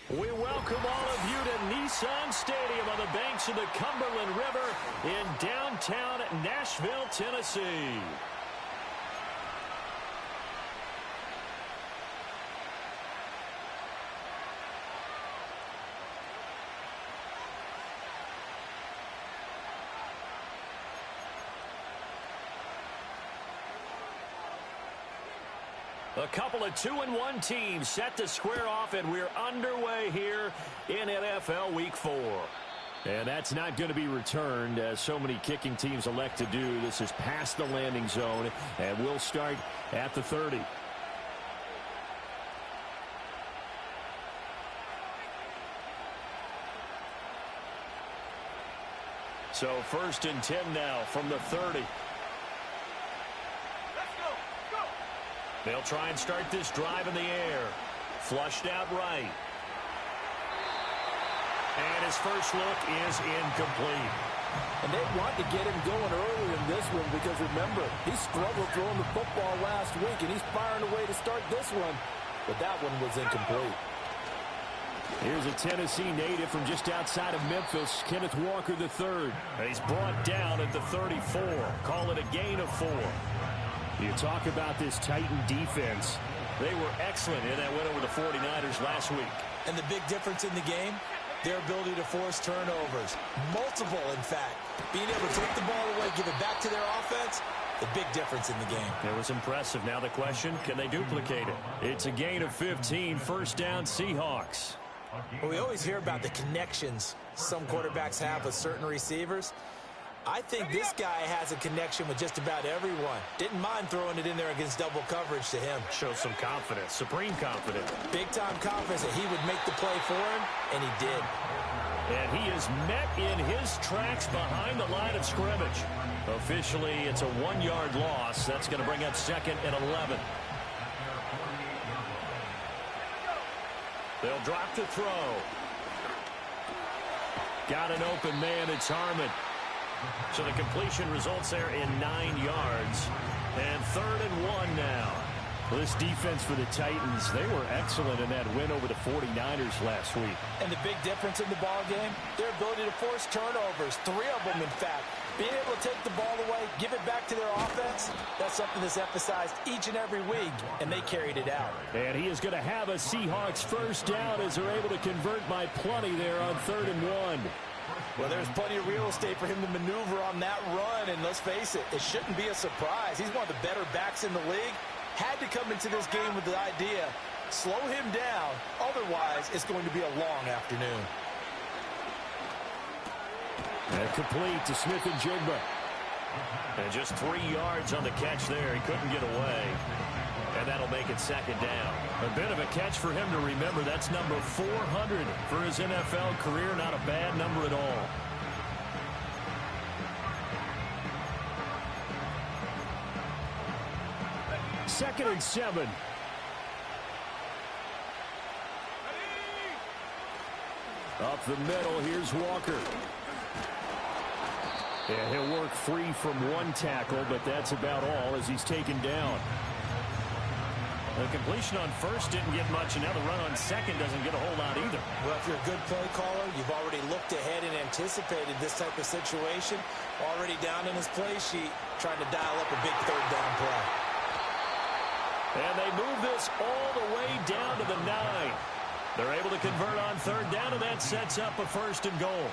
We welcome all of you to Nissan Stadium on the banks of the Cumberland River in downtown Nashville, Tennessee. A couple of 2-1 teams set to square off, and we're underway here in NFL Week 4. And that's not going to be returned, as so many kicking teams elect to do. This is past the landing zone, and we'll start at the 30. So 1st and 10 now from the 30. They'll try and start this drive in the air. Flushed out right. And his first look is incomplete. And they want to get him going early in this one because, remember, he struggled throwing the football last week, and he's firing away to start this one. But that one was incomplete. Here's a Tennessee native from just outside of Memphis, Kenneth Walker III. He's brought down at the 34. Call it a gain of 4. You talk about this Titan defense. They were excellent in that win over the 49ers last week. And the big difference in the game, their ability to force turnovers. Multiple, in fact. Being able to take the ball away, give it back to their offense, the big difference in the game. It was impressive. Now the question, can they duplicate it? It's a gain of 15, first down Seahawks. Well, we always hear about the connections some quarterbacks have with certain receivers. I think this guy has a connection with just about everyone. Didn't mind throwing it in there against double coverage to him. Shows some confidence, supreme confidence. Big-time confidence that he would make the play for him, and he did. And he is met in his tracks behind the line of scrimmage. Officially, it's a 1-yard loss. That's going to bring up 2nd and 11. They'll drop to throw. Got an open man. It's Harmon. So the completion results there in 9 yards. And 3rd and 1 now. Well, this defense for the Titans, they were excellent in that win over the 49ers last week. And the big difference in the ball game, their ability to force turnovers. 3 of them, in fact. Being able to take the ball away, give it back to their offense, that's something that's emphasized each and every week, and they carried it out. And he is going to have a Seahawks first down as they're able to convert by plenty there on 3rd and 1. Well, there's plenty of real estate for him to maneuver on that run, and let's face it, it shouldn't be a surprise. He's one of the better backs in the league. Had to come into this game with the idea, slow him down, otherwise it's going to be a long afternoon. And complete to Smith and Jigba. And just 3 yards on the catch there. He couldn't get away. And that'll make it 2nd down. A bit of a catch for him to remember. That's number 400 for his NFL career. Not a bad number at all. Second and 7. Up the middle, here's Walker. Yeah, he'll work free from 1 tackle, but that's about all as he's taken down. The completion on 1st didn't get much, and now the run on 2nd doesn't get a whole lot either. Well, if you're a good play caller, you've already looked ahead and anticipated this type of situation. Already down in his play sheet, trying to dial up a big 3rd down play. And they move this all the way down to the 9. They're able to convert on 3rd down, and that sets up a 1st and goal.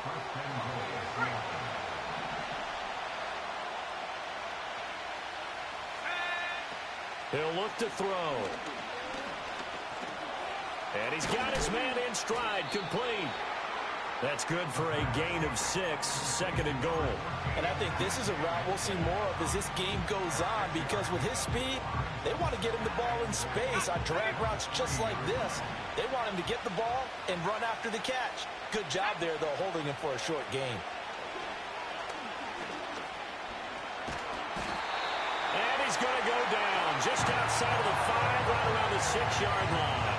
He'll look to throw. And he's got his man in stride, complete. That's good for a gain of 6, 2nd and goal. And I think this is a route we'll see more of as this game goes on, because with his speed, they want to get him the ball in space on drag routes just like this. They want him to get the ball and run after the catch. Good job there, though, holding him for a short gain. And he's going to go down just outside of the 5, right around the 6-yard line.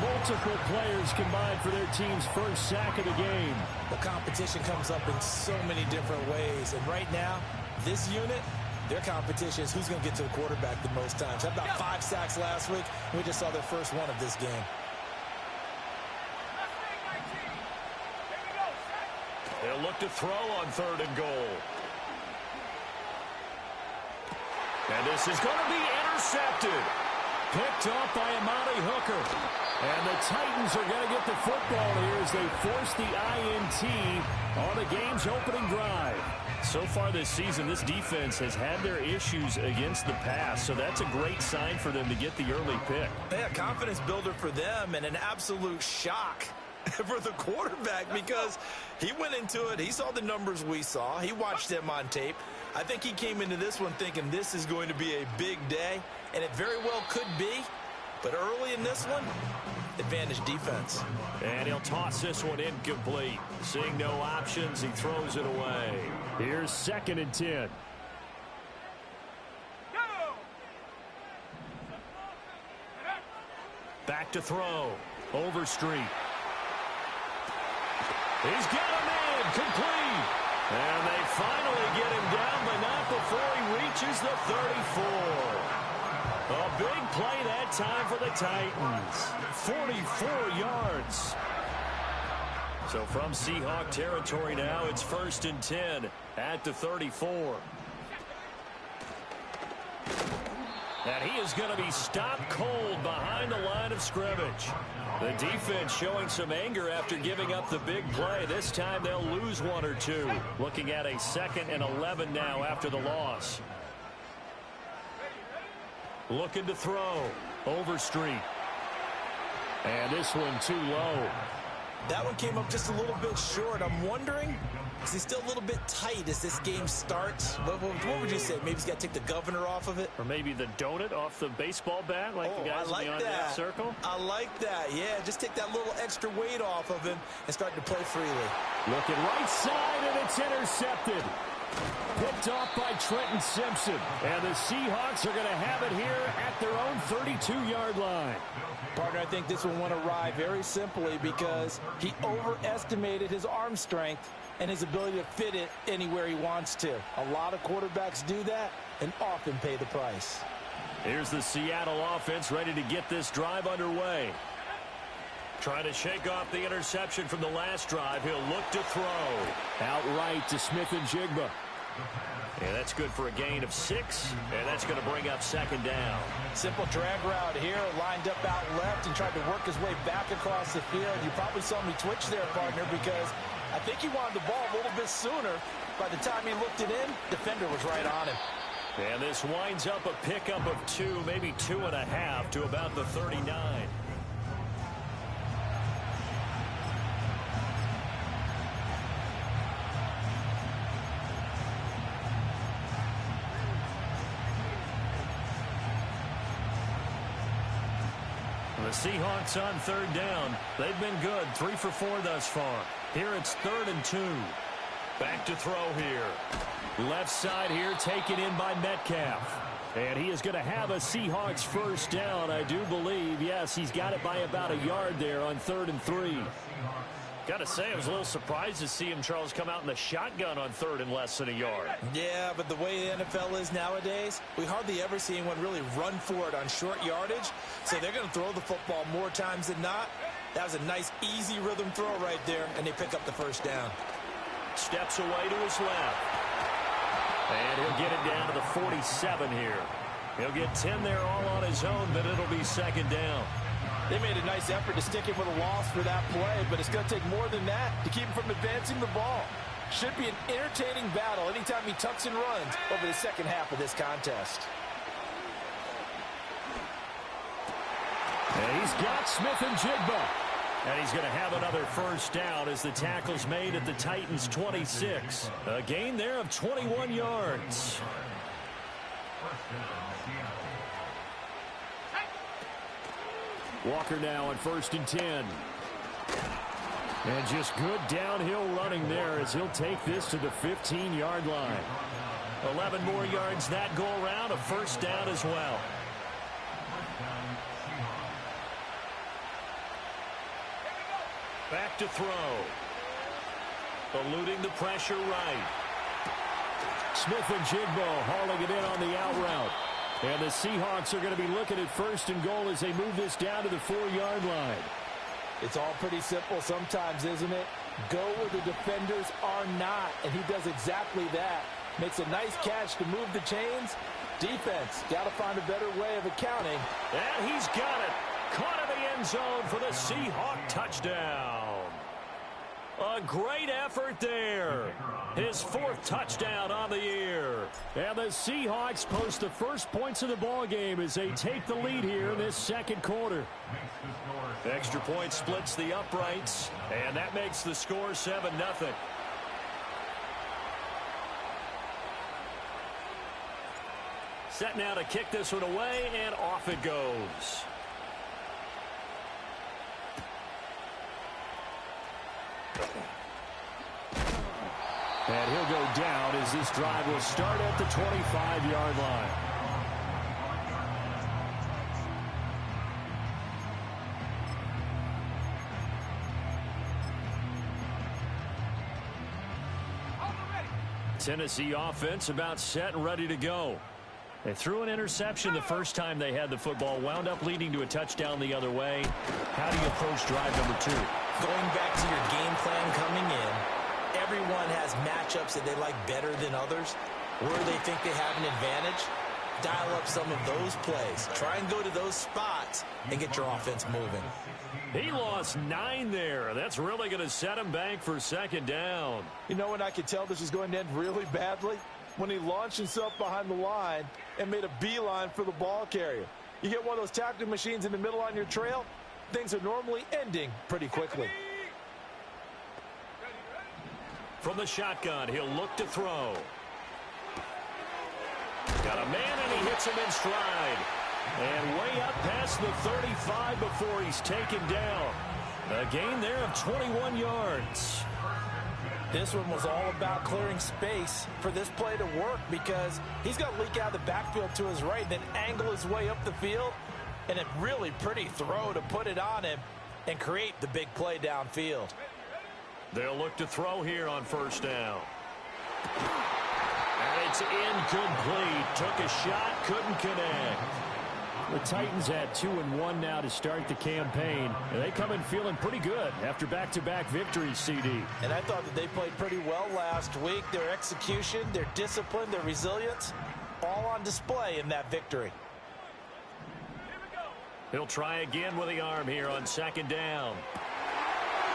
Multiple players combined for their team's first sack of the game. The competition comes up in so many different ways. And right now, this unit, their competition is who's going to get to the quarterback the most times. Had about 5 sacks last week. We just saw their first one of this game. look to throw on 3rd and goal. And this is going to be intercepted. Picked off by Amani Hooker. And the Titans are going to get the football here as they force the INT on the game's opening drive. So far this season, this defense has had their issues against the pass, so that's a great sign for them to get the early pick. Yeah, confidence builder for them and an absolute shock for the quarterback because he went into it. He saw the numbers we saw. He watched them on tape. I think he came into this one thinking this is going to be a big day, and it very well could be. But early in this one, advantage defense. And he'll toss this one incomplete. Seeing no options, he throws it away. Here's 2nd and 10. Back to throw. Overstreet. He's got a man complete. And they finally get him down, but not before he reaches the 34. A big play that time for the Titans. 44 yards. So from Seahawk territory now, it's 1st and 10 at the 34. And he is going to be stopped cold behind the line of scrimmage. The defense showing some anger after giving up the big play. This time they'll lose 1 or 2. Looking at a 2nd and 11 now after the loss. Looking to throw. Overstreet. And this one too low. That one came up just a little bit short. I'm wondering, is he still a little bit tight as this game starts? What would you say? Maybe he's got to take the governor off of it? Or maybe the donut off the baseball bat like the guys in the on-deck circle? I like that. Yeah, just take that little extra weight off of him and start to play freely. Looking right side, and it's intercepted. Picked off by Trenton Simpson. And the Seahawks are going to have it here at their own 32-yard line. Partner, I think this one went awry very simply because he overestimated his arm strength and his ability to fit it anywhere he wants to. A lot of quarterbacks do that and often pay the price. Here's the Seattle offense ready to get this drive underway. Trying to shake off the interception from the last drive. He'll look to throw. Outright to Smith-Njigba. And that's good for a gain of 6, and that's going to bring up 2nd down. Simple drag route here, lined up out left and tried to work his way back across the field. You probably saw me twitch there, partner, because I think he wanted the ball a little bit sooner. By the time he looked it in, defender was right on him. And this winds up a pickup of 2, maybe 2.5 to about the 39. The Seahawks on 3rd down. They've been good, 3 for 4 thus far. Here it's 3rd and 2. Back to throw here. Left side here taken in by Metcalf. And he is going to have a Seahawks 1st down, I do believe. Yes, he's got it by about a yard there on 3rd and 3. Got to say, I was a little surprised to see him, Charles, come out in the shotgun on 3rd and less than a yard. Yeah, but the way the NFL is nowadays, we hardly ever see anyone really run for it on short yardage. So they're going to throw the football more times than not. That was a nice, easy rhythm throw right there, and they pick up the 1st down. Steps away to his left. And he'll get it down to the 47 here. He'll get 10 there all on his own, but it'll be 2nd down. They made a nice effort to stick him with a loss for that play, but it's going to take more than that to keep him from advancing the ball. Should be an entertaining battle anytime he tucks and runs over the 2nd half of this contest. And he's got Smith-Njigba. And he's going to have another 1st down as the tackle's made at the Titans' 26. A gain there of 21 yards. Walker now on 1st and 10. And just good downhill running there as he'll take this to the 15-yard line. 11 more yards that go around, a 1st down as well. Back to throw. Eluding the pressure right. Smith-Njigba hauling it in on the out route. And the Seahawks are going to be looking at 1st and goal as they move this down to the 4-yard line. It's all pretty simple sometimes, isn't it? Go where the defenders are not, and he does exactly that. Makes a nice catch to move the chains. Defense, got to find a better way of accounting. And he's got it. Caught in the end zone for the Seahawk touchdown. A great effort there. His 4th touchdown on the year. And the Seahawks post the first points of the ball game as they take the lead here in this second quarter. Extra point splits the uprights, and that makes the score 7-0. Set now to kick this one away, and off it goes. And he'll go down as this drive will start at the 25-yard line. Tennessee offense about set and ready to go. They threw an interception the first time they had the football, wound up leading to a touchdown the other way. How do you approach drive number 2? Going back to your game plan coming in, everyone has matchups that they like better than others. Where they think they have an advantage, dial up some of those plays. Try and go to those spots and get your offense moving. He lost 9 there. That's really going to set him back for second down. You know when I could tell this was going to end really badly? When he launched himself behind the line and made a beeline for the ball carrier. You get one of those tackling machines in the middle on your trail, things are normally ending pretty quickly. From the shotgun, he'll look to throw. Got a man, and he hits him in stride. And way up past the 35 before he's taken down. A gain there of 21 yards. This one was all about clearing space for this play to work because he's got to leak out of the backfield to his right, then angle his way up the field. And a really pretty throw to put it on him and create the big play downfield. They'll look to throw here on first down. And it's incomplete. Took a shot, couldn't connect. The Titans had 2-1 now to start the campaign. And they come in feeling pretty good after back-to-back victories, CD. And I thought that they played pretty well last week. Their execution, their discipline, their resilience, all on display in that victory. He'll try again with the arm here on second down.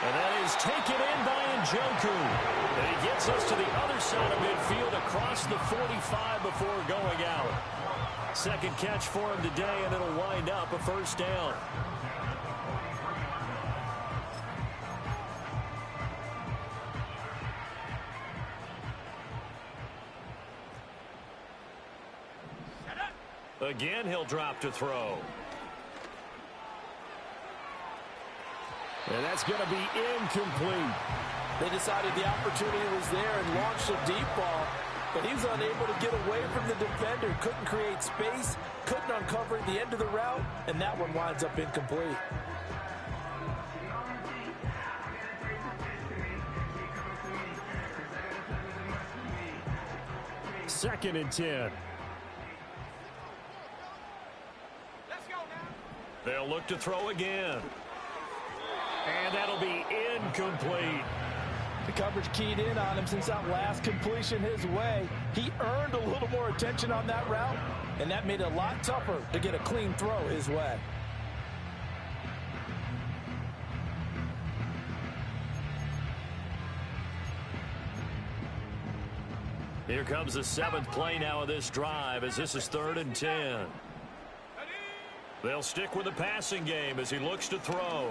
And that is taken in by Njoku. And he gets us to the other side of midfield across the 45 before going out. Second catch for him today, and it'll wind up a first down. Again, he'll drop to throw. And that's going to be incomplete. They decided the opportunity was there and launched a deep ball, but he was unable to get away from the defender. Couldn't create space, couldn't uncover the end of the route, and that one winds up incomplete. Second and 10. They'll look to throw again. And that'll be incomplete. The coverage keyed in on him since that last completion his way. He earned a little more attention on that route, and that made it a lot tougher to get a clean throw his way. Here comes the 7th play now of this drive as this is 3rd and 10. They'll stick with the passing game as he looks to throw.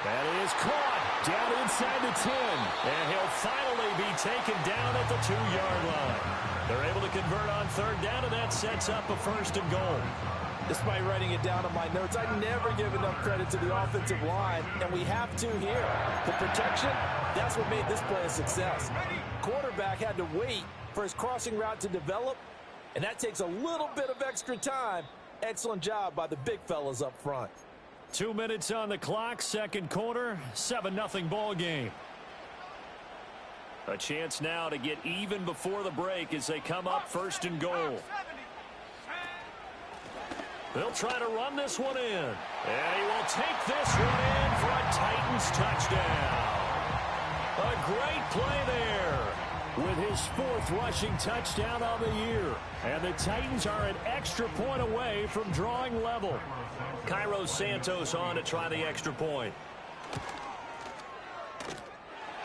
That is caught down inside the 10. And he'll finally be taken down at the 2-yard line. They're able to convert on 3rd down, and that sets up a 1st and goal. Despite writing it down on my notes, I never give enough credit to the offensive line, and we have to here. The protection, that's what made this play a success. Quarterback had to wait for his crossing route to develop, and that takes a little bit of extra time. Excellent job by the big fellas up front. 2 minutes on the clock, second quarter, 7-0 ball game. A chance now to get even before the break as they come up 1st and goal. They'll try to run this one in. And he will take this one in for a Titans touchdown. A great play there with his 4th rushing touchdown of the year. And the Titans are an extra point away from drawing level. Cairo Santos on to try the extra point.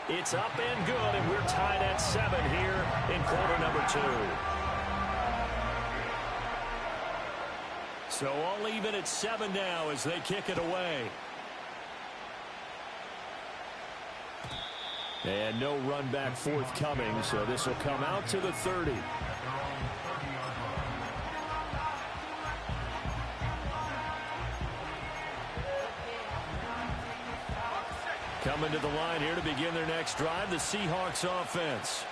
It's up and good, and we're tied at 7 here in quarter number 2. So all even at 7 now as they kick it away. And no run back forthcoming, so this will come out to the 30. Coming to the line here to begin their next drive, the Seahawks offense.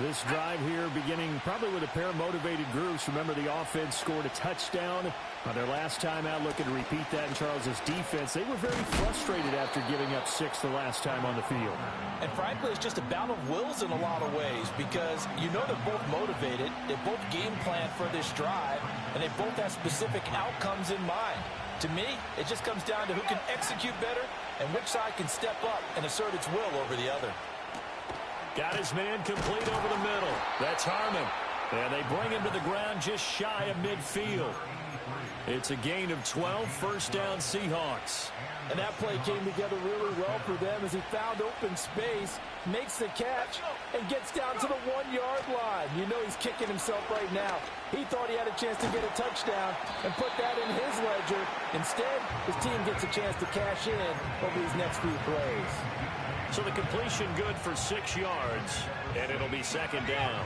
This drive here beginning probably with a pair of motivated groups. Remember, the offense scored a touchdown on their last time out. Looking to repeat that in Charles's defense. They were very frustrated after giving up 6 the last time on the field. And frankly, it's just a battle of wills in a lot of ways because you know they're both motivated. They both game plan for this drive, and they both have specific outcomes in mind. To me, it just comes down to who can execute better and which side can step up and assert its will over the other. Got his man complete over the middle. That's Harmon. And they bring him to the ground just shy of midfield. It's a gain of 12, first down Seahawks. And that play came together really well for them as he found open space, makes the catch, and gets down to the 1-yard line. You know he's kicking himself right now. He thought he had a chance to get a touchdown and put that in his ledger. Instead, his team gets a chance to cash in over these next few plays. So the completion good for 6 yards, and it'll be second down.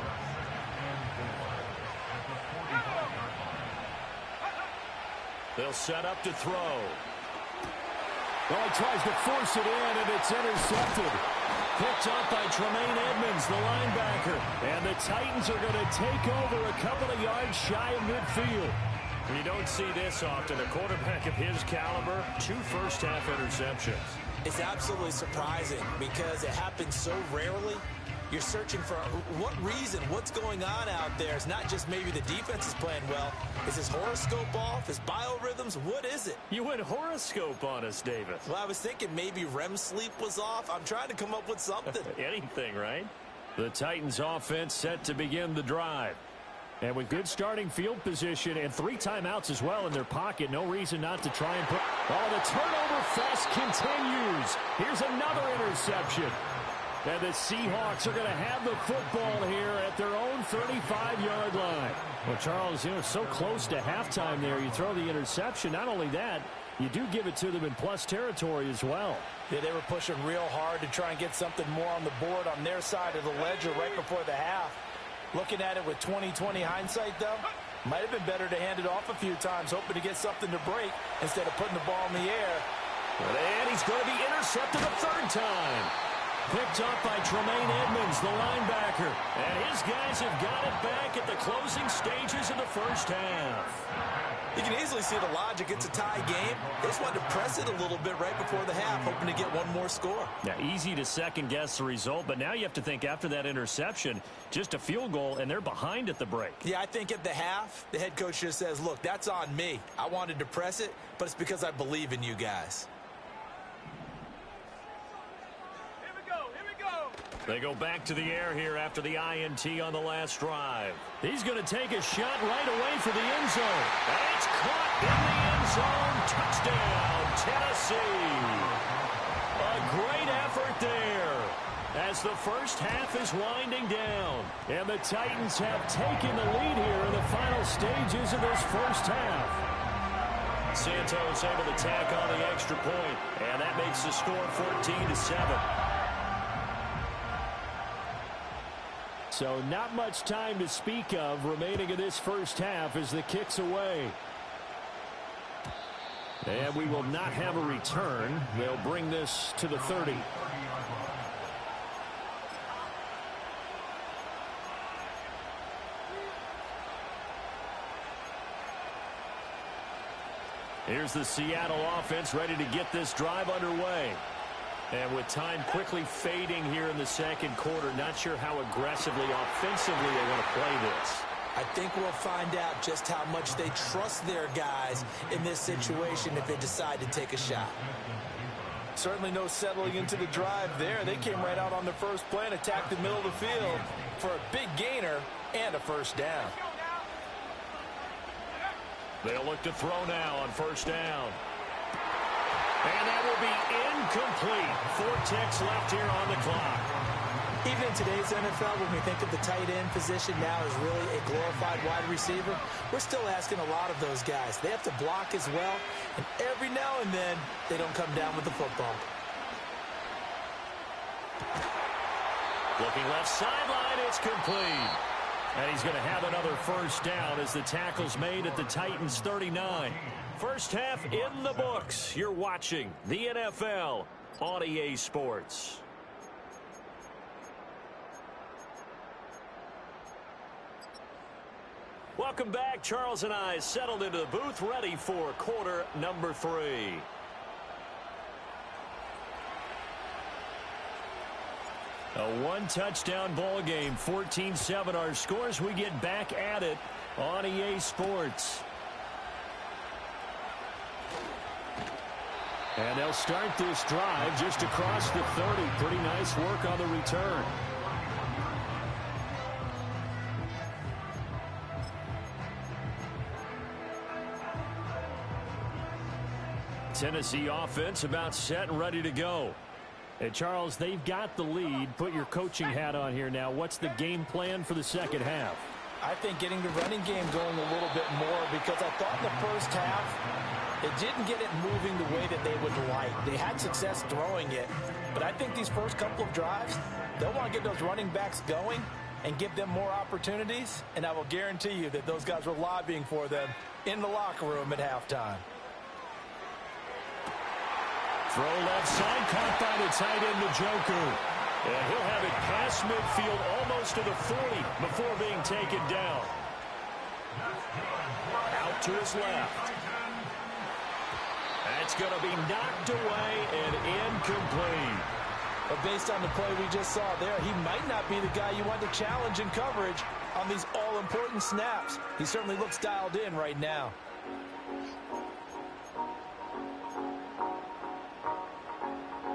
They'll set up to throw. Well, he tries to force it in, and it's intercepted. Picked up by Tremaine Edmonds, the linebacker. And the Titans are going to take over a couple of yards shy of midfield. You don't see this often. A quarterback of his caliber, 2 first-half interceptions. It's absolutely surprising because it happens so rarely. You're searching for what reason, what's going on out there. It's not just maybe the defense is playing well. Is his horoscope off? His biorhythms? What is it? You went horoscope on us, David. Well, I was thinking maybe REM sleep was off. I'm trying to come up with something. Anything, right? The Titans offense set to begin the drive. And with good starting field position and 3 timeouts as well in their pocket, no reason not to try and put... Oh, the turnover fest continues. Here's another interception. And the Seahawks are going to have the football here at their own 35-yard line. Well, Charles, you know, so close to halftime there. You throw the interception. Not only that, you do give it to them in plus territory as well. Yeah, they were pushing real hard to try and get something more on the board on their side of the ledger right before the half. Looking at it with 20/20 hindsight, though, might have been better to hand it off a few times, hoping to get something to break instead of putting the ball in the air. And he's going to be intercepted a 3rd time. Picked up by Tremaine Edmonds, the linebacker. And his guys have got it back at the closing stages of the first half. You can easily see the logic. It's a tie game. They just wanted to press it a little bit right before the half, hoping to get one more score. Yeah, easy to second-guess the result, but now you have to think after that interception, just a field goal, and they're behind at the break. Yeah, I think at the half, the head coach just says, look, that's on me. I wanted to press it, but it's because I believe in you guys. They go back to the air here after the INT on the last drive. He's going to take a shot right away for the end zone. And it's caught in the end zone. Touchdown, Tennessee. A great effort there as the first half is winding down. And the Titans have taken the lead here in the final stages of this first half. Santos able to tack on the extra point, and that makes the score 14-7. So not much time to speak of remaining in this first half as the kick's away. And we will not have a return. They'll bring this to the 30. Here's the Seattle offense ready to get this drive underway. And with time quickly fading here in the second quarter, not sure how aggressively, offensively they want to play this. I think we'll find out just how much they trust their guys in this situation if they decide to take a shot. Certainly no settling into the drive there. They came right out on the first play and attacked the middle of the field for a big gainer and a first down. They'll look to throw now on first down. And that will be incomplete. 4 ticks left here on the clock. Even in today's NFL, when we think of the tight end position now as really a glorified wide receiver, we're still asking a lot of those guys. They have to block as well, and every now and then, they don't come down with the football. Looking left sideline, it's complete. And he's going to have another first down as the tackle's made at the Titans 39. First half in the books. You're watching the NFL on EA Sports. Welcome back. Charles and I settled into the booth, ready for quarter number 3. A one-touchdown ball game, 14-7 our scores. We get back at it on EA Sports. And they'll start this drive just across the 30. Pretty nice work on the return. Tennessee offense about set and ready to go. Hey, Charles, they've got the lead. Put your coaching hat on here now. What's the game plan for the second half? I think getting the running game going a little bit more, because I thought in the first half it didn't get it moving the way that they would like. They had success throwing it, but I think these first couple of drives, they'll want to get those running backs going and give them more opportunities, and I will guarantee you that those guys were lobbying for them in the locker room at halftime. Throw left side, caught by the tight end, Njoku. And he'll have it past midfield, almost to the 40, before being taken down. Out to his left. That's going to be knocked away and incomplete. But based on the play we just saw there, he might not be the guy you want to challenge in coverage on these all-important snaps. He certainly looks dialed in right now.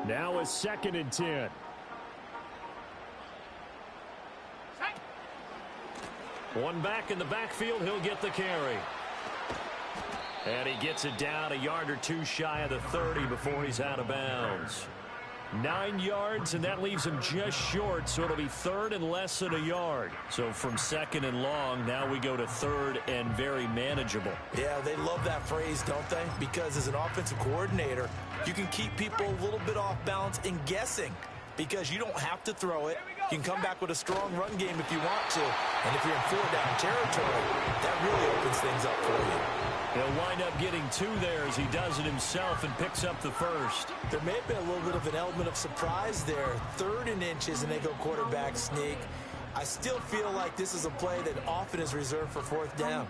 Now a 2nd and 10. One back in the backfield, he'll get the carry. And he gets it down a yard or two shy of the 30 before he's out of bounds. 9 yards, and that leaves him just short, so it'll be 3rd and less than a yard. So from 2nd and long, now we go to 3rd and very manageable. Yeah, they love that phrase, don't they? Because as an offensive coordinator, you can keep people a little bit off balance and guessing, because you don't have to throw it. You can come back with a strong run game if you want to. And if you're in 4-down territory, that really opens things up for you. He'll wind up getting 2 there as he does it himself and picks up the first. There may have been a little bit of an element of surprise there. 3rd and inches, and they go quarterback sneak. I still feel like this is a play that often is reserved for 4th down.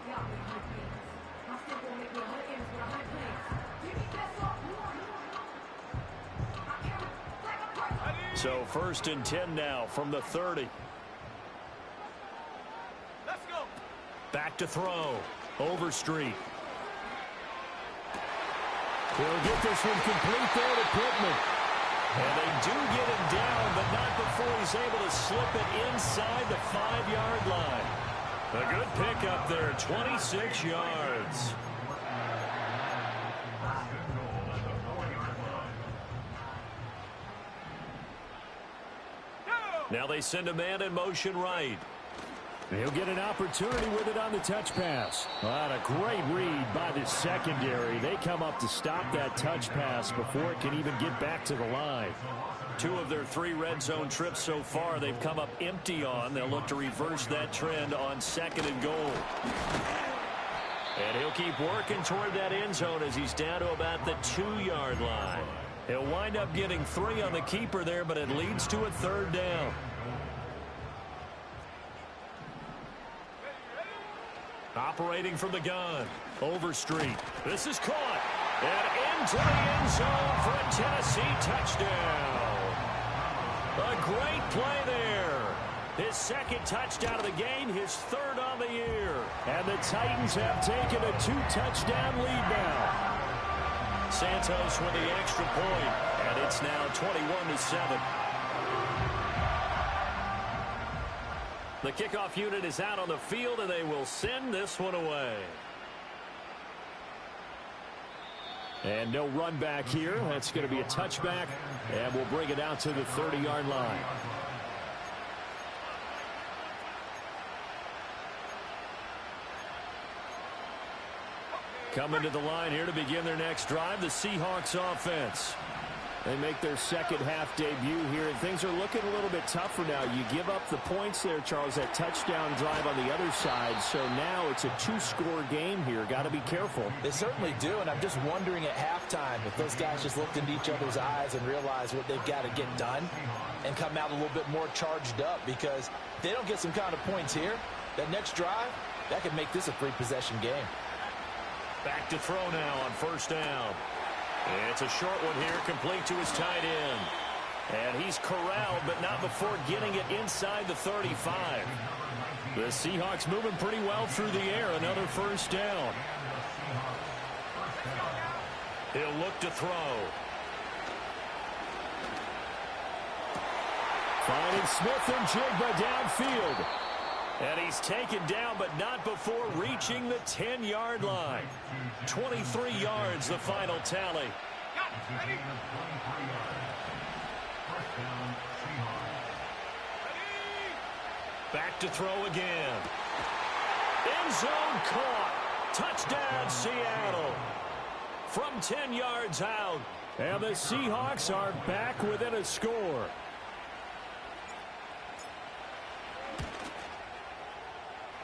So 1st and 10 now from the 30. Let's go. Back to throw. Overstreet. He'll get this one complete there to Pittman. And they do get him down, but not before he's able to slip it inside the 5-yard line. A good pickup there, 26 yards. Now they send a man in motion right. He'll get an opportunity with it on the touch pass. What a great read by the secondary. They come up to stop that touch pass before it can even get back to the line. 2 of their 3 red zone trips so far, they've come up empty on. They'll look to reverse that trend on 2nd and goal. And he'll keep working toward that end zone as he's down to about the 2-yard line. He'll wind up getting 3 on the keeper there, but it leads to a 3rd down. Operating from the gun. Overstreet. This is caught. And into the end zone for a Tennessee touchdown. A great play there. His 2nd touchdown of the game, his 3rd on the year. And the Titans have taken a 2-touchdown lead now. Santos with the extra point. And it's It's now 21-7. The kickoff unit is out on the field, and they will send this one away. And no run back here. That's going to be a touchback, and we'll bring it out to the 30-yard line. Coming to the line here to begin their next drive, the Seahawks offense. They make their second half debut here, and things are looking a little bit tougher now. You give up the points there, Charles, that touchdown drive on the other side. So now it's a two-score game here. Got to be careful. They certainly do, and I'm just wondering at halftime if those guys just looked into each other's eyes and realized what they've got to get done and come out a little bit more charged up, because if they don't get some kind of points here, that next drive, that could make this a three-possession game. Back to throw now on first down. It's a short one here, complete to his tight end. And he's corralled, but not before getting it inside the 35. The Seahawks moving pretty well through the air. Another first down. He'll look to throw. Finding Smith and Jigba downfield. And he's taken down, but not before reaching the 10-yard line. 23 yards, the final tally. Back to throw again. End zone caught. Touchdown, Seattle. From 10 yards out. And the Seahawks are back within a score.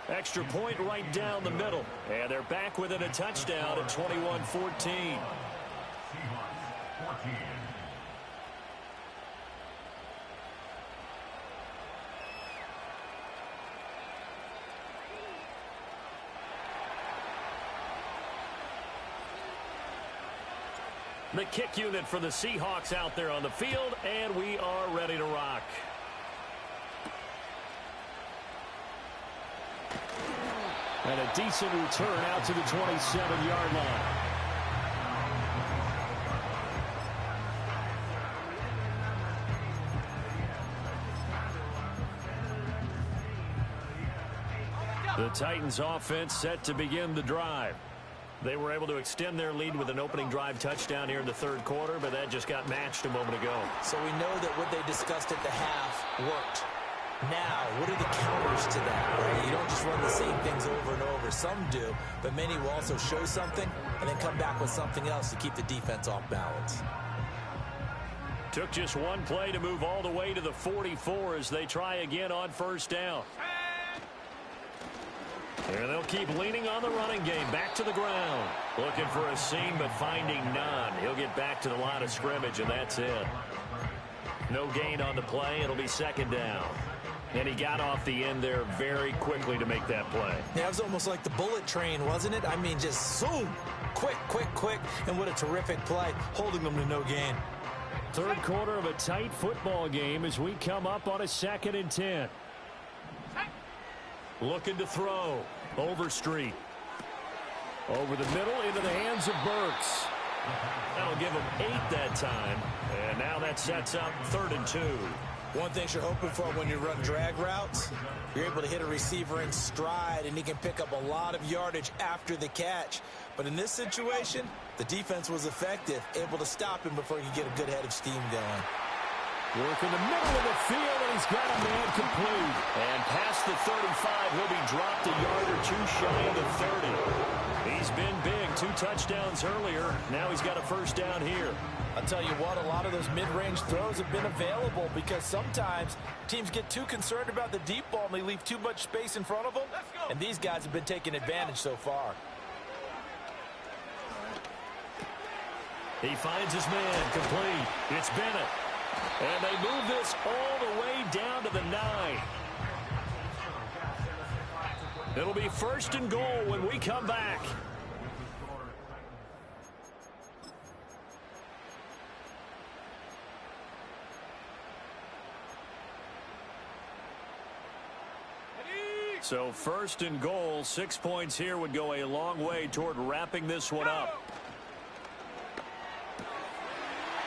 Extra point right down the middle. And they're back within a touchdown at 21-14. The kick unit for the Seahawks out there on the field, and we are ready to rock. And a decent return out to the 27-yard line. The Titans offense set to begin the drive. They were able to extend their lead with an opening drive touchdown here in the third quarter, but that just got matched a moment ago. So we know that what they discussed at the half worked. Now, what are the counters to that, right? You don't just run the same things over and over. Some do, but many will also show something and then come back with something else to keep the defense off balance. Took just one play to move all the way to the 44 as they try again on first down. And they'll keep leaning on the running game. Back to the ground. Looking for a seam, but finding none. He'll get back to the line of scrimmage, and that's it. No gain on the play. It'll be second down. And he got off the end there very quickly to make that play. Yeah, it was almost like the bullet train, wasn't it? I mean, just zoom. Quick, quick, quick. And what a terrific play, holding them to no gain. Third quarter of a tight football game as we come up on a 2nd and 10. Looking to throw. Overstreet. Over the middle into the hands of Burks. That'll give him 8 that time. And now that sets up 3rd and 2. One thing you're hoping for when you run drag routes, you're able to hit a receiver in stride, and he can pick up a lot of yardage after the catch. But in this situation, the defense was effective, able to stop him before he could get a good head of steam going. Work in the middle of the field, and he's got a man complete. And past the 35, he'll be dropped a yard or two shy of the 30. He's been big, 2 touchdowns earlier. Now he's got a first down here. I'll tell you what, a lot of those mid-range throws have been available because sometimes teams get too concerned about the deep ball and they leave too much space in front of them. And these guys have been taking advantage so far. He finds his man complete. It's Bennett. And they move this all the way down to the 9. It'll be 1st and goal when we come back. So 1st and goal, 6 points here would go a long way toward wrapping this one up.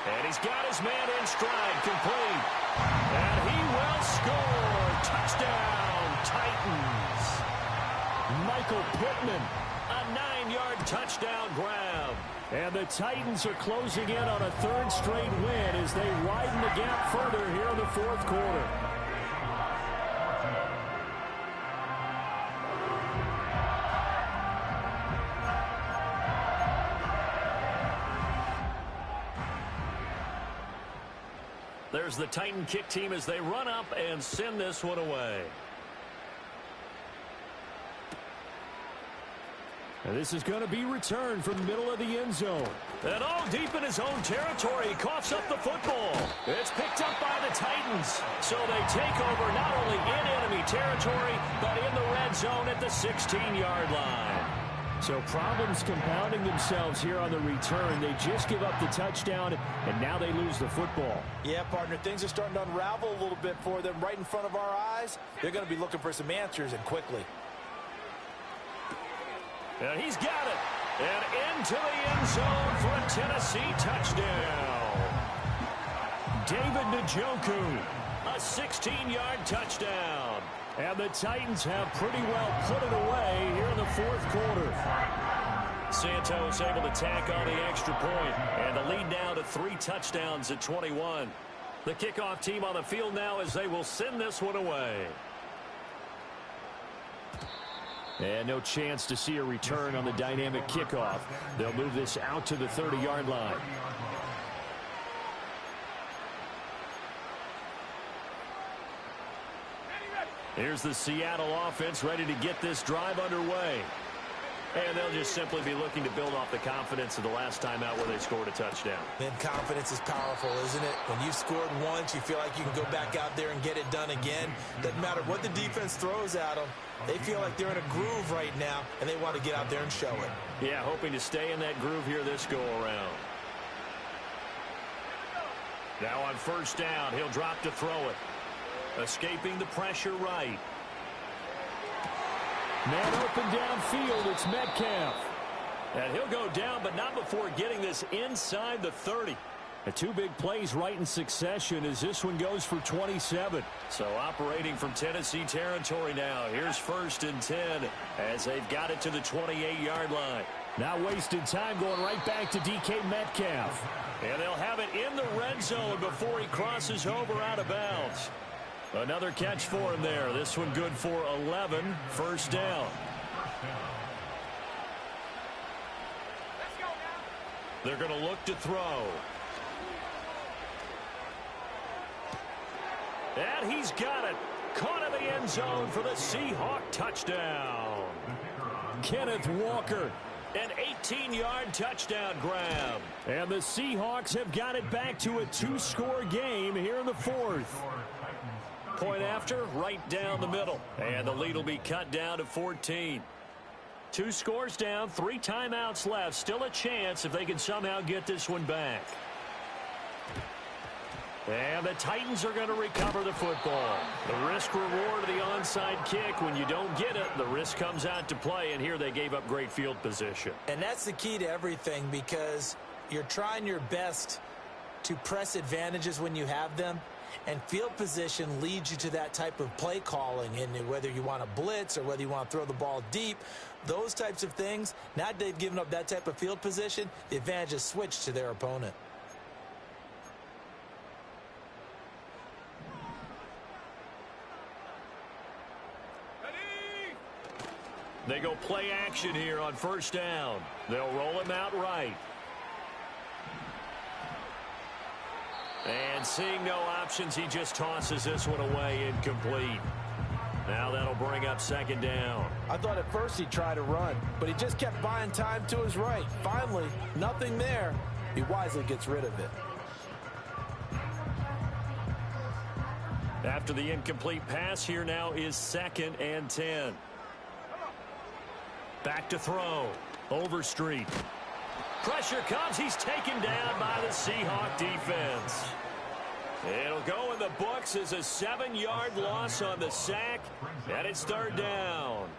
And he's got his man in stride, complete. And he will score. Touchdown, Titans. Michael Pittman, a 9-yard touchdown grab. And the Titans are closing in on a third straight win as they widen the gap further here in the fourth quarter. There's the Titan kick team as they run up and send this one away. And this is going to be returned from the middle of the end zone. And all deep in his own territory, he coughs up the football. It's picked up by the Titans. So they take over not only in enemy territory, but in the red zone at the 16-yard line. So problems compounding themselves here on the return. They just give up the touchdown, and now they lose the football. Yeah, partner, things are starting to unravel a little bit for them right in front of our eyes. They're going to be looking for some answers, and quickly. And he's got it. And into the end zone for a Tennessee touchdown. David Njoku, a 16-yard touchdown. And the Titans have pretty well put it away here in the fourth quarter. Santos able to tack on the extra point, and the lead now to 3 touchdowns at 21. The kickoff team on the field now as they will send this one away. And no chance to see a return on the dynamic kickoff. They'll move this out to the 30-yard line. Here's the Seattle offense ready to get this drive underway. And they'll just simply be looking to build off the confidence of the last time out where they scored a touchdown. Then confidence is powerful, isn't it? When you've scored once, you feel like you can go back out there and get it done again. Doesn't matter what the defense throws at them. They feel like they're in a groove right now, and they want to get out there and show it. Yeah, hoping to stay in that groove here this go-around. Now on first down, he'll drop to throw it. Escaping the pressure right. Man open downfield, it's Metcalf. And he'll go down, but not before getting this inside the 30. The 2 big plays right in succession as this one goes for 27. So operating from Tennessee territory now. Here's 1st and 10 as they've got it to the 28-yard line. Now wasted time going right back to DK Metcalf. And they'll have it in the red zone before he crosses over out of bounds. Another catch for him there. This one good for 11. First down. They're going to look to throw. And he's got it. Caught in the end zone for the Seahawk touchdown. Kenneth Walker, an 18-yard touchdown grab. And the Seahawks have got it back to a 2-score game here in the fourth. Point after, right down the middle. And the lead will be cut down to 14. 2 scores down, 3 timeouts left. Still a chance if they can somehow get this one back. And the Titans are going to recover the football. The risk-reward of the onside kick. When you don't get it, the risk comes out to play, and here they gave up great field position. And that's the key to everything, because you're trying your best to press advantages when you have them, and field position leads you to that type of play calling. And whether you want to blitz or whether you want to throw the ball deep, those types of things, now that they've given up that type of field position, the advantage is switched to their opponent. They go play action here on first down. They'll roll him out right. And seeing no options, he just tosses this one away incomplete. Now that'll bring up second down. I thought at first he'd try to run, but he just kept buying time to his right. Finally, nothing there. He wisely gets rid of it. After the incomplete pass, here now is 2nd and 10. Back to throw. Overstreet. Pressure comes. He's taken down by the Seahawk defense. It'll go in the books as a 7-yard loss on the sack, and it's 3rd down.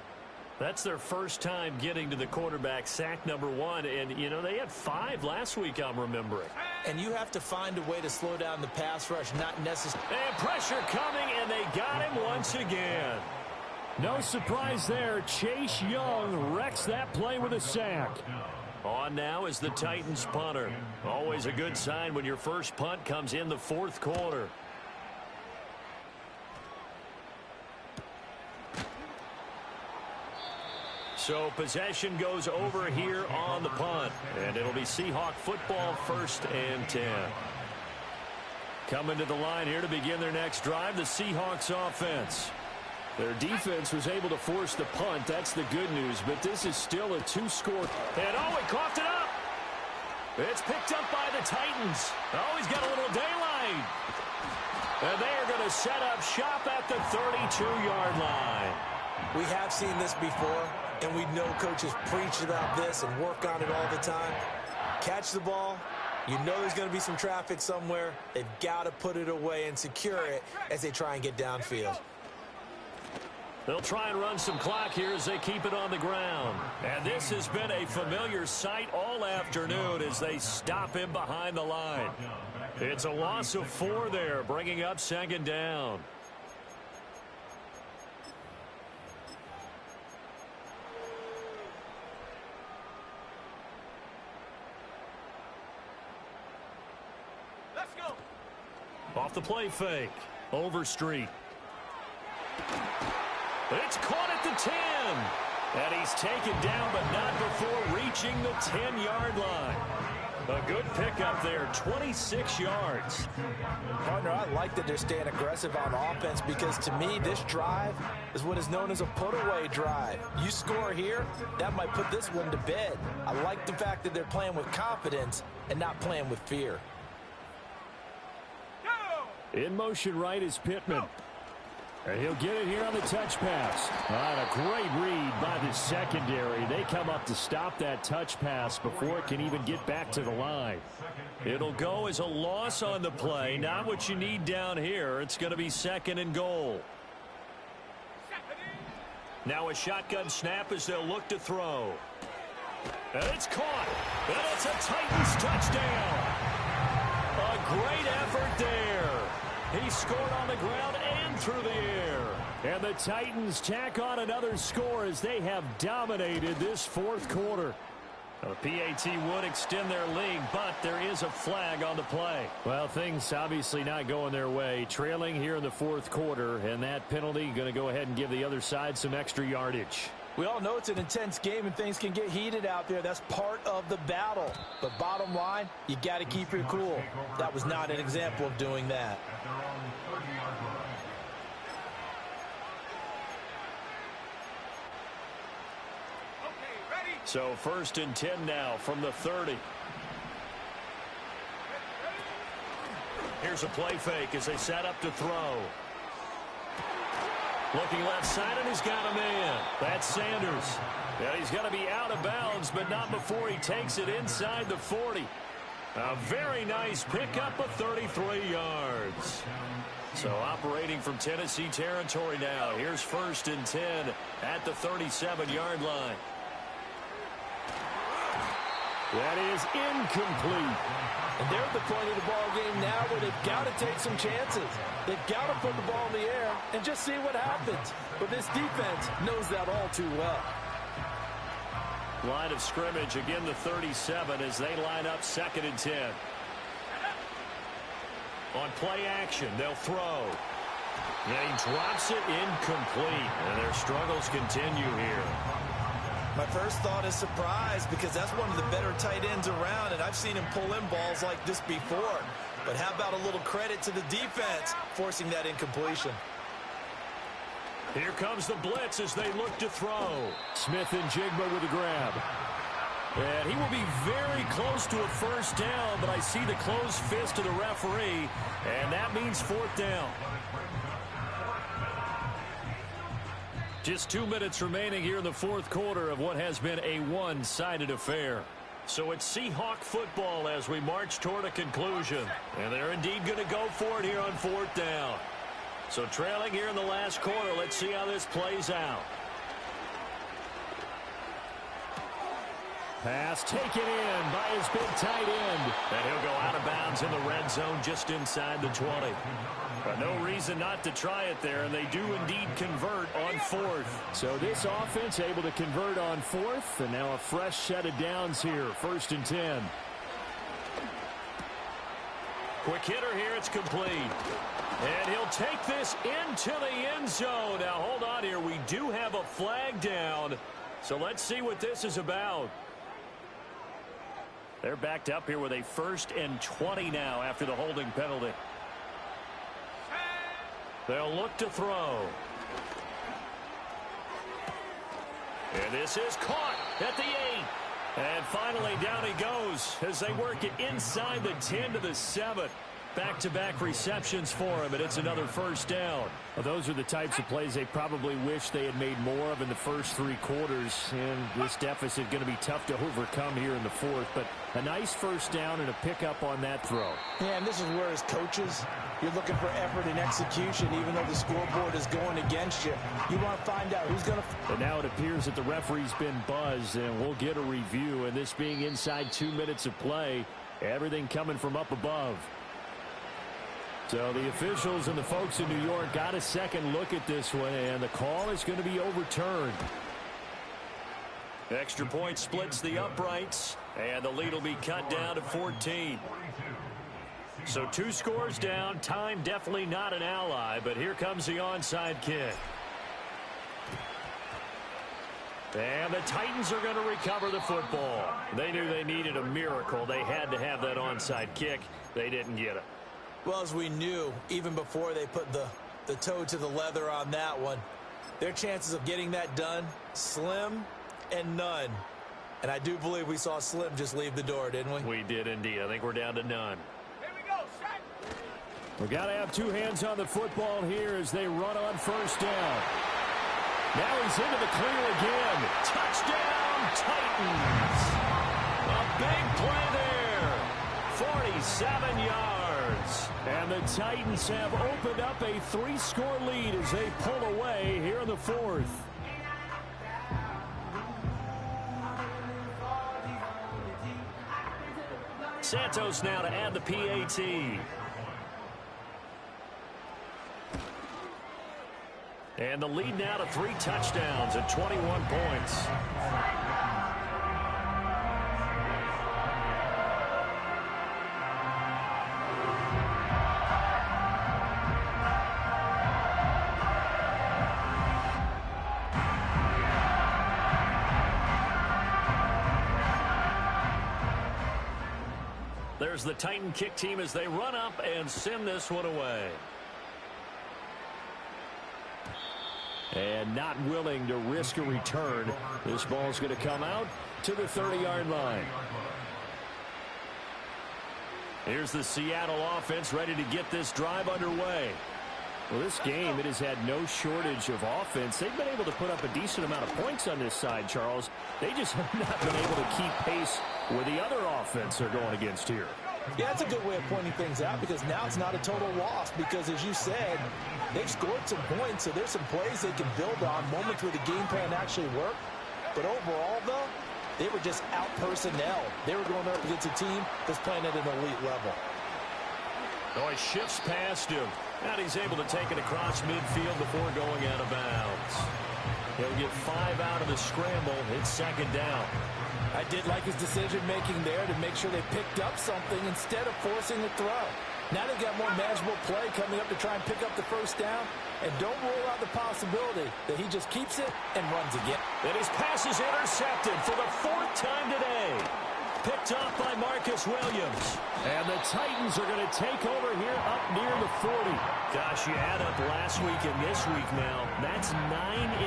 That's their first time getting to the quarterback, sack number 1, and, you know, they had 5 last week, I'm remembering. And you have to find a way to slow down the pass rush, not necessarily. And pressure coming, and they got him once again. No surprise there. Chase Young wrecks that play with a sack. On now is the Titans punter. Always a good sign when your first punt comes in the fourth quarter. So possession goes over here on the punt. And it'll be Seahawk football, 1st and 10. Coming to the line here to begin their next drive, the Seahawks offense. Their defense was able to force the punt. That's the good news. But this is still a 2-score. And he coughed it up. It's picked up by the Titans. He's got a little daylight. And they are going to set up shop at the 32-yard line. We have seen this before, and we know coaches preach about this and work on it all the time. Catch the ball. You know there's going to be some traffic somewhere. They've got to put it away and secure it as they try and get downfield. They'll try and run some clock here as they keep it on the ground. And this has been a familiar sight all afternoon as they stop him behind the line. It's a loss of 4 there, bringing up 2nd down. Let's go. Off the play fake. Overstreet. It's caught at the 10. And he's taken down, but not before reaching the 10-yard line. A good pickup there, 26 yards. Partner, I like that they're staying aggressive on offense because to me, this drive is what is known as a put-away drive. You score here, that might put this one to bed. I like the fact that they're playing with confidence and not playing with fear. In motion right is Pittman. And he'll get it here on the touch pass. And a great read by the secondary. They come up to stop that touch pass before it can even get back to the line. It'll go as a loss on the play. Not what you need down here. It's going to be 2nd and goal. Now a shotgun snap as they'll look to throw. And it's caught. And it's a Titans touchdown. A great effort there. He scored on the ground and through the air. And the Titans tack on another score as they have dominated this fourth quarter. The PAT would extend their lead, but there is a flag on the play. Well, things obviously not going their way. Trailing here in the fourth quarter, and that penalty going to go ahead and give the other side some extra yardage. We all know it's an intense game and things can get heated out there. That's part of the battle. But bottom line, you got to keep your cool. That was not an example of doing that. So 1st and 10 now from the 30. Here's a play fake as they set up to throw. Looking left side, and he's got a man. That's Sanders. Yeah, he's got to be out of bounds, but not before he takes it inside the 40. A very nice pickup of 33 yards. So operating from Tennessee territory now. Here's 1st and 10 at the 37-yard line. That is incomplete. And they're at the point of the ball game now where they've got to take some chances. They've got to put the ball in the air and just see what happens. But this defense knows that all too well. Line of scrimmage, again the 37 as they line up 2nd and 10. On play action, they'll throw. And he drops it incomplete. And their struggles continue here. My first thought is surprise because that's one of the better tight ends around, and I've seen him pull in balls like this before. But how about a little credit to the defense forcing that incompletion? Here comes the blitz as they look to throw. Smith and Jigba with a grab. And he will be very close to a first down, but I see the closed fist of the referee, and that means 4th down. Just 2 minutes remaining here in the fourth quarter of what has been a one-sided affair. So it's Seahawk football as we march toward a conclusion. And they're indeed going to go for it here on 4th down. So trailing here in the last quarter, let's see how this plays out. Pass taken in by his big tight end. And he'll go out of bounds in the red zone just inside the 20. But no reason not to try it there, and they do indeed convert on fourth. So this offense able to convert on fourth, and now a fresh set of downs here, 1st and 10. Quick hitter here, it's complete. And he'll take this into the end zone. Now hold on here, we do have a flag down. So let's see what this is about. They're backed up here with a 1st and 20 now after the holding penalty. They'll look to throw. And this is caught at the 8. And finally down he goes as they work it inside the 10 to the 7. Back-to-back receptions for him, and it's another 1st down. Well, those are the types of plays they probably wish they had made more of in the first 3 quarters. And this deficit going to be tough to overcome here in the 4th. But a nice 1st down and a pickup on that throw. Yeah, and this is where as coaches, you're looking for effort and execution, even though the scoreboard is going against you. You want to find out who's going to... And now it appears that the referee's been buzzed, and we'll get a review. And this being inside 2 minutes of play, everything coming from up above. So the officials and the folks in New York got a second look at this one, and the call is going to be overturned. Extra point splits the uprights, and the lead will be cut down to 14. So 2 scores down. Time definitely not an ally, but here comes the onside kick. And the Titans are going to recover the football. They knew they needed a miracle. They had to have that onside kick. They didn't get it. Well, as we knew, even before they put the toe to the leather on that one, their chances of getting that done, slim and none. And I do believe we saw Slim just leave the door, didn't we? We did indeed. I think we're down to none. Here we go, set. We got to have 2 hands on the football here as they run on 1st down. Now he's into the clear again. Touchdown, Titans. A big play there. 47 yards. And the Titans have opened up a 3-score lead as they pull away here in the 4th. Santos now to add the PAT. And the lead now to 3 touchdowns at 21 points. There's the Titan kick team as they run up and send this one away. And not willing to risk a return. This ball's going to come out to the 30-yard line. Here's the Seattle offense ready to get this drive underway. Well, this game, it has had no shortage of offense. They've been able to put up a decent amount of points on this side, Charles. They just have not been able to keep pace with the other offense they're going against here. Yeah, that's a good way of pointing things out because now it's not a total loss because, as you said, they've scored some points, so there's some plays they can build on, moments where the game plan actually worked. But overall, though, they were just out personnel. They were going up against a team that's playing at an elite level. Oh, he shifts past him. And he's able to take it across midfield before going out of bounds. He'll get 5 out of the scramble. It's 2nd down. I did like his decision-making there to make sure they picked up something instead of forcing the throw. Now they've got more manageable play coming up to try and pick up the 1st down. And don't rule out the possibility that he just keeps it and runs again. And his pass is intercepted for the 4th time today. Picked off by Marcus Williams. And the Titans are going to take over here up near the 40. Gosh, you add up last week and this week now. That's 9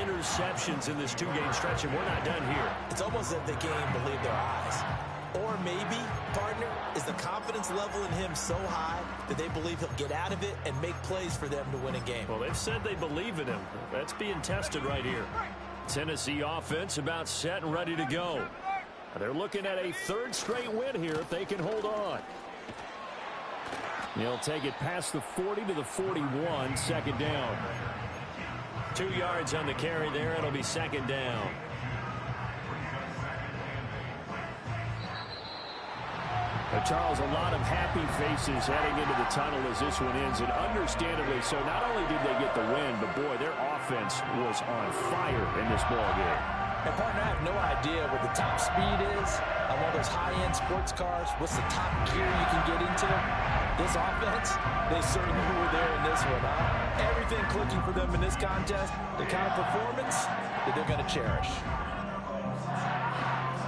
interceptions in this 2-game stretch, and we're not done here. It's almost as if the game believed their eyes. Or maybe, partner, is the confidence level in him so high that they believe he'll get out of it and make plays for them to win a game. Well, they've said they believe in him. That's being tested right here. Tennessee offense about set and ready to go. They're looking at a 3rd straight win here if they can hold on. He'll take it past the 40 to the 41, 2nd down. 2 yards on the carry there. It'll be 2nd down. Charles, a lot of happy faces heading into the tunnel as this one ends, and understandably so. Not only did they get the win, but, boy, their offense was on fire in this ballgame. And, partner, I have no idea what the top speed is on one of those high-end sports cars. What's the top gear you can get into? This offense, they certainly were there in this one, huh? Everything clicking for them in this contest, the kind of performance that they're going to cherish.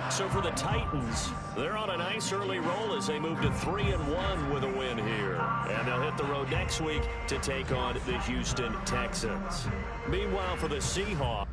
So for the Titans, they're on a nice early roll as they move to 3-1 with a win here. And they'll hit the road next week to take on the Houston Texans. Meanwhile, for the Seahawks,